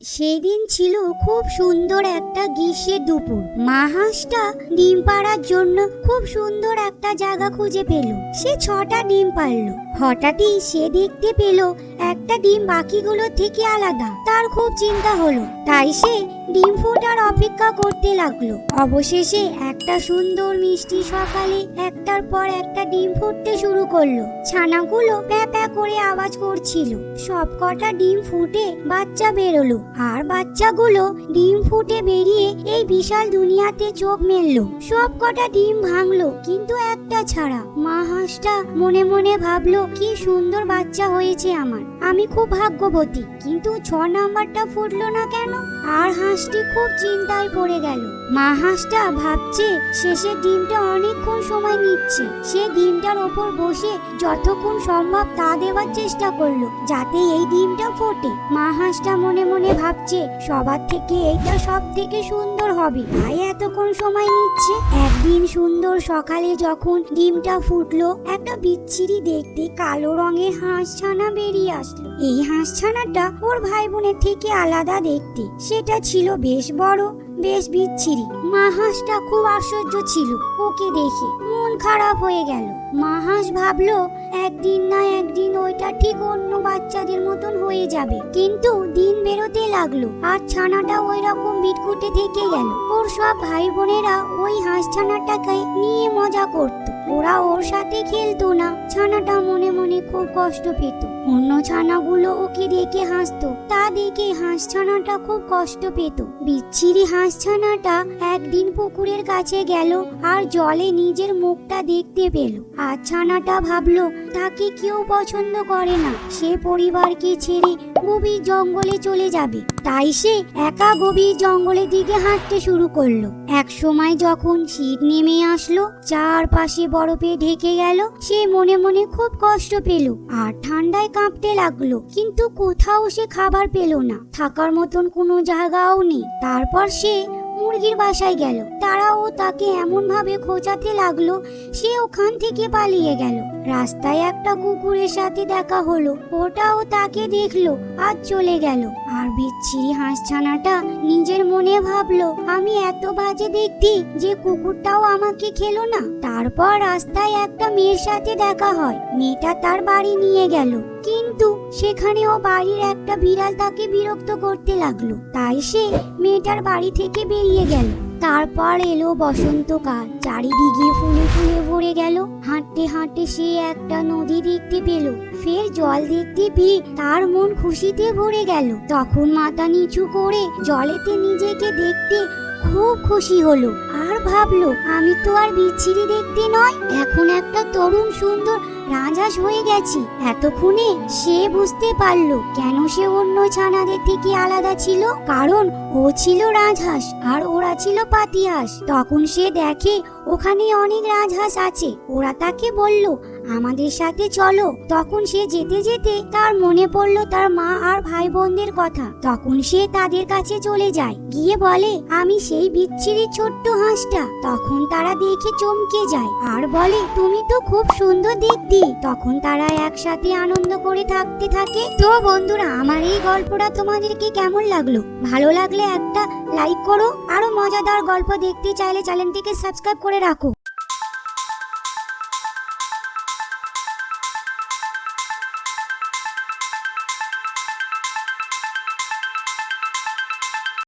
সেদিন ছিল খুব সুন্দর একটা গ্রীষ্মের দুপুর। মা হাঁসটা ডিম পাড়ার জন্য খুব সুন্দর একটা জায়গা খুঁজে পেল। সে 6টা ডিম পারলো। হঠাৎই সে দেখতে পেল একটা ডিম বাকিগুলো থেকে আলাদা। তার খুব চিন্তা হলো, তাই সে ডিম ফোটার অপেক্ষা করতে লাগলো। অবশেষে একটা সুন্দর মিষ্টি সকালে একটার পর একটা ডিম ফুটতে শুরু করলো। ছানাগুলো প্যাঁ প্যাঁ করে আওয়াজ করছিল। সবকটা ডিম ফুটে বাচ্চা বেরোলো, আর বাচ্চাগুলো ডিম ফুটে বেরিয়ে এই বিশাল দুনিয়াতে চোখ মেললো। সবকটা ডিম ভাঙলো, কিন্তু একটা ছাড়া। মা হাঁসটা মনে মনে ভাবলো, কি সুন্দর বাচ্চা হয়েছে আমার, আমি খুব ভাগ্যবতী। কিন্তু 6 নাম্বারটা ফুটলো না কেন? আর হাঁসটি খুব চিন্তায় পড়ে গেল। মা হাঁসটা ভাবছে শেষের ডিমটা অনেকক্ষণ সময় নিচ্ছে। সে ডিমটার ওপর বসে যতক্ষণ সম্ভব তা দেওয়ার চেষ্টা করলো, যাতে এই ডিমটা ফোটে। মা হাঁসটা মনে মনে ভাবছে সবার থেকে এইটা সব থেকে সুন্দর হবে, তাই এতক্ষণ সময় নিচ্ছে। একদিন সুন্দর সকালে যখন ডিমটা ফুটলো, একটা বিচ্ছিরি দেখতে কালো রঙের হাঁস ছানা বেরিয়ে আসলো। এই হাঁস ছানাটা ওর ভাই বোনের থেকে আলাদা দেখতে। সেটা ছিল বেশ বড়, বেশ বিচ্ছিরি। মা হাঁসটা খুব আশ্চর্য ছিল ওকে দেখে, মন খারাপ হয়ে গেল। মা হাঁস ভাবলো একদিন না একদিন ওইটা ঠিক অন্য বাচ্চাদের মতন হয়ে যাবে। কিন্তু দিন বেরোতে লাগলো, আর ছানাটা ওই রকম বিটকুটে থেকে গেল। ওর সব ভাই বোনেরা ওই হাঁস ছানাটাকে নিয়ে মজা করত। ওরা ওর সাথে খেলতো না। ছানাটা মনে মনে খুব কষ্ট পেত। অন্য ছানাগুলো ওকে দেখে হাসতো, তা দেখে হাঁস ছানাটা খুব কষ্ট পেত। বিচ্ছিরি হাঁস ছানাটা একদিন পুকুরের কাছে গেল, আর জলে নিজের মুখটা দেখতে পেল। আর ছানাটা ভাবলো তাকে কেউ পছন্দ করে না, সে পরিবারকে ছেড়ে গভীর জঙ্গলে চলে যাবে। তাই সে একা গভীর জঙ্গলের দিকে হাঁটতে শুরু করলো। এক সময় যখন শীত নেমে আসলো, চারপাশে বরফে ঢেকে গেল, সে মনে মনে খুব কষ্ট পেল আর ঠান্ডায় কাঁপতে লাগলো। কিন্তু কোথাও সে খাবার পেল না, থাকার মতন কোনো জায়গাও নেই। তারপর সে মুরগির বাসায় গেল। তারাও তাকে এমন ভাবে খোঁচাতে লাগলো, সে ওখান থেকে পালিয়ে গেল। রাস্তায় একটা কুকুরের সাথে দেখা হলো, ওটাও তাকে দেখলো আর চলে গেল। আর বিচ্ছিরি হাঁস ছানাটা নিজের মনে ভাবলো, আমি এত বাজে দেখতি যে কুকুরটাও আমাকে খেলো না। তারপর রাস্তায় একটা মেয়ের সাথে দেখা হয়। মেয়েটা তার বাড়ি নিয়ে গেল, কিন্তু সেখানেও বাড়ির একটা বিড়াল তাকে বিরক্ত করতে লাগলো। তাই সে মেয়েটার বাড়ি থেকে বেরিয়ে গেল। তারপর এলো বসন্তকাল, চারিদিকে ফুলে ফুলে ভরে গেল। হাঁটতে হাঁটতে সে একটা নদী দেখতে পেল। ফের জল দেখতে পেয়ে তার মন খুশিতে ভরে গেল। তখন মাথা নিচু করে জলেতে নিজেকে দেখতে খুব খুশি হলো, আর ভাবলো আমি তো আর বিচ্ছিরি দেখতে নয়, এখন একটা তরুণ সুন্দর রাজহাঁস হয়ে গেছি। এতক্ষণে সে বুঝতে পারলো কেন সে অন্য ছানাদের থেকে আলাদা ছিল, কারণ ও ছিল রাজহাঁস আর ওরা ছিল পাতিহাঁস। তখন সে দেখে ওখানে অনেক রাজহাঁস আছে। ওরা তাকে বলল আমাদের সাথে চলো। তখন সে যেতে যেতে তার মনে পড়লো তার মা আর ভাই বোনদের কথা। তখন সে তাদের কাছে চলে যায়, গিয়ে বলে আমি সেই বিচ্ছিরি ছোট্ট হাঁসটা। তখন তারা দেখে চমকে যায় আর বলে তুমি তো খুব সুন্দর দেখতে। তখন তারা একসাথে আনন্দ করে থাকতে থাকে। তো বন্ধুরা, আমার এই গল্পটা তোমাদেরকে কেমন লাগলো? ভালো লাগলে একটা লাইক করো। আরো মজাদার গল্প দেখতে চাইলে চ্যানেলটিকে সাবস্ক্রাইব করে রাখো।